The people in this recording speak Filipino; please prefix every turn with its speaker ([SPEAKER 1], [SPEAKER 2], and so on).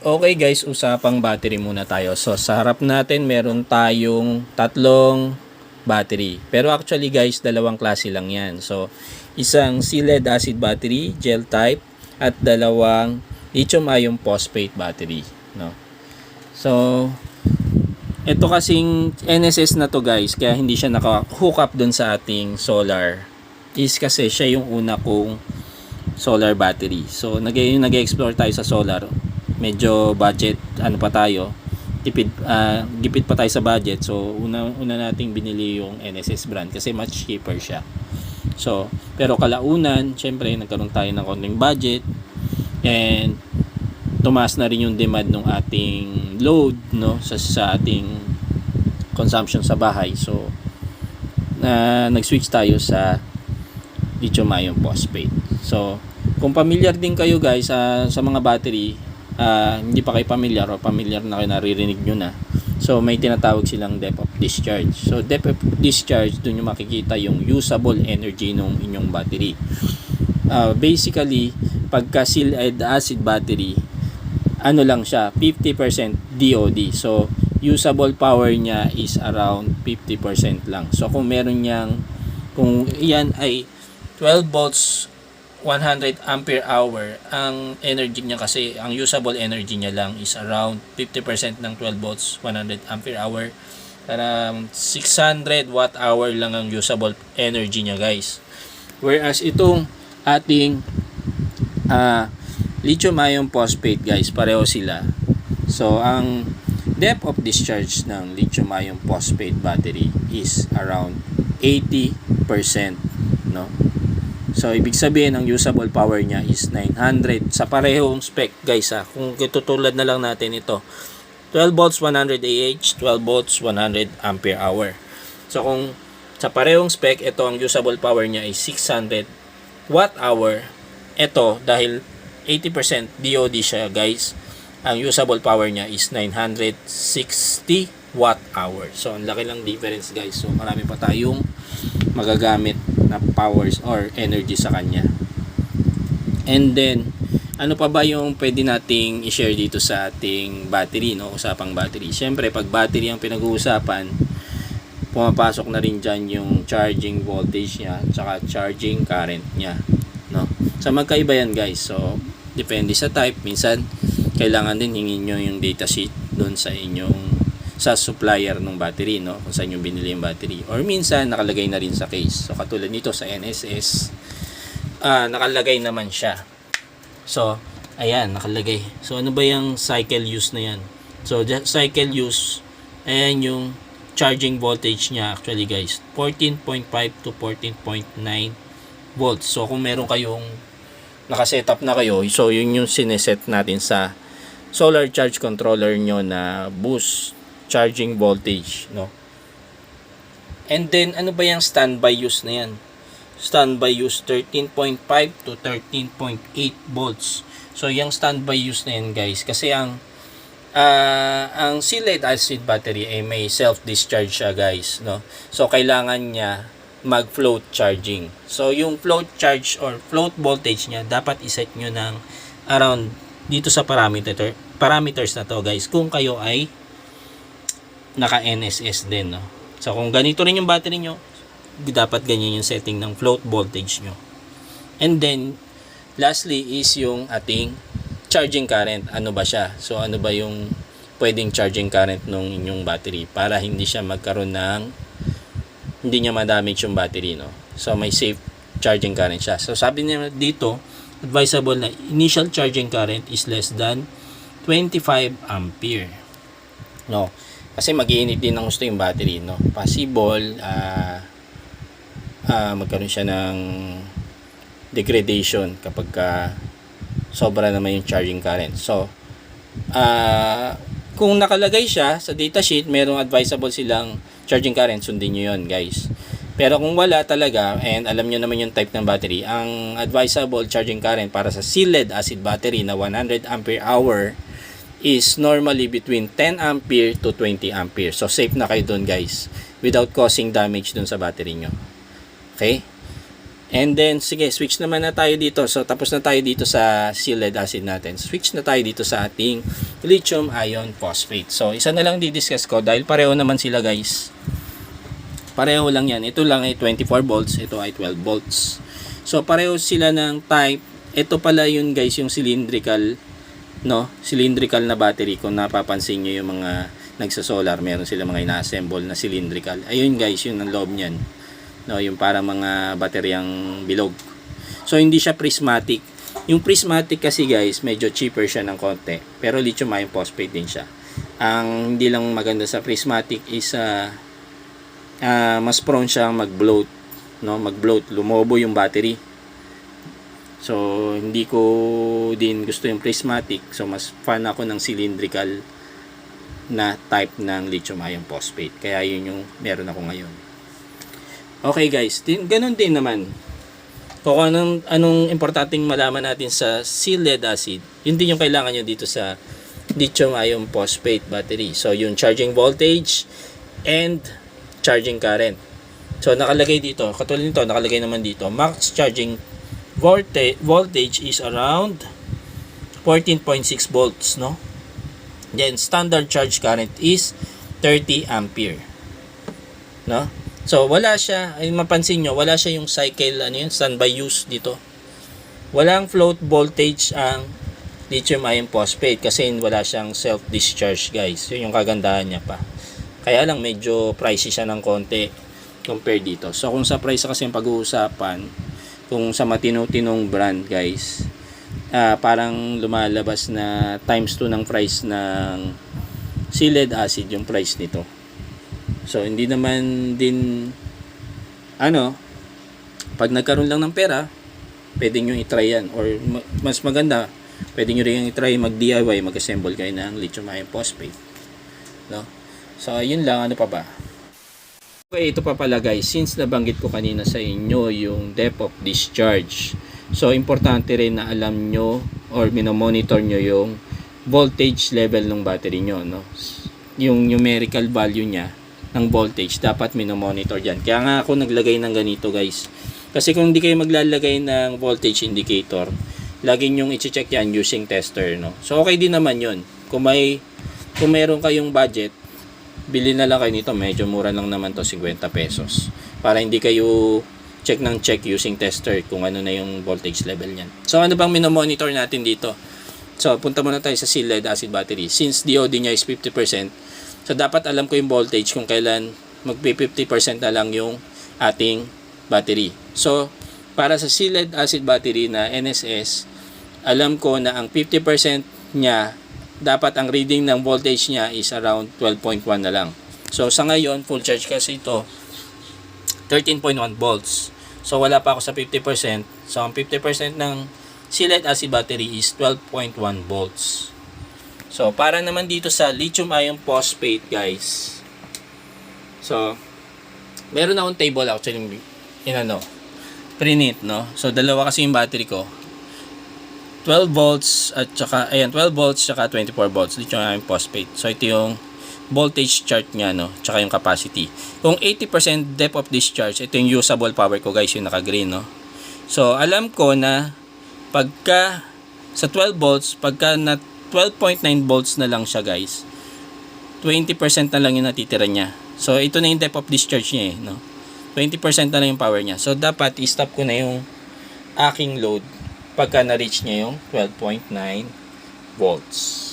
[SPEAKER 1] Okay guys, usapang battery muna tayo. So sa harap natin meron tayong tatlong battery. Pero actually guys, dalawang klase lang yan. So isang lead acid battery, gel type, at dalawang lithium ion phosphate battery. No? So ito kasing NSS na to guys, kaya hindi siya naka-hook up dun sa ating solar. Is kasi siya yung una kong solar battery. So nag-explore tayo sa solar. Medyo budget pa tayo, gipit pa tayo sa budget, so una nating binili yung NSS brand kasi much cheaper siya. So pero kalaunan syempre nagkaroon tayo ng konting budget and tumaas na rin yung demand ng ating load, no, sa ating consumption sa bahay. So nag-switch tayo sa lithium ion phosphate. So kung familiar din kayo guys sa mga battery, hindi pa kayo familiar o familiar na kayo, naririnig nyo na. So may tinatawag silang depth of discharge. So depth of discharge, dun yung makikita yung usable energy ng inyong battery. Basically pagka lead acid battery, ano lang siya, 50% DOD. So usable power niya is around 50% lang. So kung meron niyang, kung iyan ay 12 volts 100 ampere hour, ang energy niya kasi, ang usable energy niya lang is around 50% ng 12 volts 100 ampere hour. Para 600 watt hour lang ang usable energy niya guys. Whereas itong ating lithium ion phosphate guys, pareho sila. So ang depth of discharge ng lithium ion phosphate battery is around 80%, no? So ibig sabihin ang usable power niya is 900 sa parehong spec guys ha. Kung tutulad na lang natin ito, 12 volts 100 Ah, 12 volts 100 ampere hour. So kung sa parehong spec, ito ang usable power niya is 600 watt hour. Ito dahil 80% DOD siya guys, ang usable power niya is 960 watt hour. So ang laki lang difference guys. So marami pa tayong magagamit na powers or energy sa kanya. And then ano pa ba yung pwede nating i-share dito sa ating battery, no? Usapang battery. Siyempre pag battery ang pinag-uusapan, pumapasok na rin dyan yung charging voltage niya at charging current niya, no? So magkaiba yan guys. So depende sa type. Minsan kailangan din hingin nyo yung data sheet doon sa supplier ng battery, no, kung saan yung binili yung battery, or minsan nakalagay na rin sa case. So katulad nito sa NSS, nakalagay naman siya. So ayan, nakalagay. So ano ba yung cycle use na yan? So cycle use, ayan yung charging voltage niya actually guys, 14.5 to 14.9 volts. So kung meron kayong nakasetup na kayo, so yun yung sineset natin sa solar charge controller nyo na boost charging voltage, no? And then ano ba yung standby use na yan? Standby use 13.5 to 13.8 volts. So yung standby use na yan guys, kasi ang lead acid battery ay may self discharge siya guys, no? So kailangan niya mag float charging. So yung float charge or float voltage niya dapat iset nyo ng around dito sa parameters na to guys, kung kayo ay naka NSS din, no? So kung ganito rin yung battery nyo, dapat ganyan yung setting ng float voltage nyo. And then lastly is yung ating charging current. Ano ba siya? So ano ba yung pwedeng charging current ng inyong battery para hindi siya magkaroon ng, hindi niya ma-damage yung battery, no? So may safe charging current siya. So sabi niya dito, advisable na initial charging current is less than 25 ampere, no? Kasi mag-iinit din ng gusto yung battery, no? Possible magkaroon siya ng degradation kapag sobra naman yung charging current. So kung nakalagay siya sa datasheet, merong advisable silang charging current, sundin nyo yun guys. Pero kung wala talaga, and alam nyo naman yung type ng battery, ang advisable charging current para sa lead acid battery na 100 ampere hour is normally between 10 ampere to 20 ampere. So safe na kayo dun guys, without causing damage dun sa battery nyo. Okay? And then sige, switch naman na tayo dito. So tapos na tayo dito sa lead acid natin. Switch na tayo dito sa ating lithium iron phosphate. So, isa na lang di-discuss ko dahil pareho naman sila guys. Pareho lang yan. Ito lang ay 24 volts, ito ay 12 volts. So, pareho sila ng type. Ito pala yun guys, yung cylindrical, no? Cylindrical na battery. Kung napapansin nyo yung mga nagsa-solar, meron sila mga ina-assemble na cylindrical. Ayun guys, yun ang loob niyan. No, yung para mga bateryang bilog. So, hindi siya prismatic. Yung prismatic kasi guys, medyo cheaper siya ng konti. Pero lithium iron phosphate din siya. Ang hindi lang maganda sa prismatic is mas prone siya mag-bloat, no? Mag-bloat, lumobo yung battery. So, hindi ko din gusto yung prismatic. So, mas fan ako ng cylindrical na type ng lithium iron phosphate. Kaya yun yung meron ako ngayon. Okay guys, ganun din naman. Kung anong importanteng malaman natin sa lead acid, yun din yung kailangan nyo dito sa lithium iron phosphate battery. So, yung charging voltage and charging current. So, nakalagay dito, katulad nito, nakalagay naman dito, max charging voltage is around 14.6 volts, no? Then, standard charge current is 30 ampere. No? So, wala siya, ay mapansin nyo, wala siya yung cycle, standby use dito. Walang float voltage ang lithium iron phosphate kasi wala siyang self-discharge guys. Yun yung kagandahan niya pa. Kaya lang medyo pricey siya ng konti compare dito. So, kung sa price kasi yung pag-uusapan, kung sa matino-tinong brand guys, parang lumalabas na times 2 ng price ng lead acid yung price nito. So, hindi naman din pag nagkaroon lang ng pera, pwede nyo i-try yan. Or mas maganda, pwede nyo rin i-try mag-DIY, mag-assemble kayo ng lithium iron phosphate. No? So, yun lang. Ano pa ba? Okay, ito pa pala guys. Since nabanggit ko kanina sa inyo yung depth of discharge. So, importante rin na alam nyo or minomonitor nyo yung voltage level ng battery nyo. No? Yung numerical value niya ng voltage, dapat minomonitor dyan. Kaya nga ako naglagay ng ganito guys. Kasi kung hindi kayo maglalagay ng voltage indicator, lagi nyong i-check yan using tester. No? So, okay din naman yun. Kung meron kayong budget, bili na lang kayo nito. Medyo mura lang naman to, 50 pesos. Para hindi kayo check using tester kung ano na yung voltage level niyan. So, ano bang minomonitor natin dito? So, punta muna tayo sa lead acid battery. Since DOD niya is 50%, so, dapat alam ko yung voltage kung kailan mag-50% na lang yung ating battery. So, para sa lead acid battery na NSS, alam ko na ang 50% niya, dapat ang reading ng voltage niya is around 12.1 na lang. So, sa ngayon, full charge kasi ito, 13.1 volts. So, wala pa ako sa 50%. So, ang 50% ng lead acid battery is 12.1 volts. So, para naman dito sa lithium iron phosphate, guys. So, meron akong table actually, print, no? So, dalawa kasi yung battery ko. 12 volts at saka, 12 volts saka 24 volts lithium iron phosphate. So, ito yung voltage chart niya, no? Tsaka yung capacity. Kung 80% depth of discharge, ito yung usable power ko, guys, yung naka-green, no? So, alam ko na pagka sa 12 volts, pagka na 12.9 volts na lang siya guys, 20% na lang yung natitira niya. So, ito na yung depth of discharge niya no? 20% na lang yung power niya. So, dapat i-stop ko na yung aking load pagka na-reach niya yung 12.9 volts.